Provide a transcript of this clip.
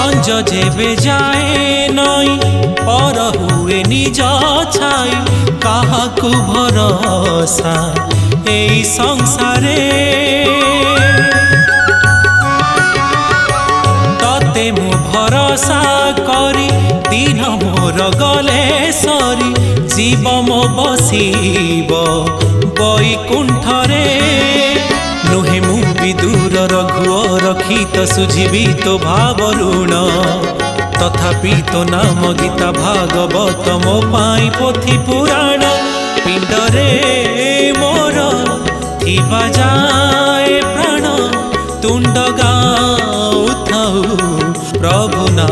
अंज जेबे जाए नई पर हुए निज छाई काहाकू भरोसा एई संसारे तते मु भरोसा करी दिन मोर गले सरी जीव मो बसीब बैकुंठरे नुहे मु विदूर रघुओ रखी तो सुझीबी तो भाव ऋण तथापि तो नाम गीता भागवत मो पाई पोथी पुराण पिंडरे मोर थिबा जाए प्राण तुंड गाउथाउ प्रभु ना।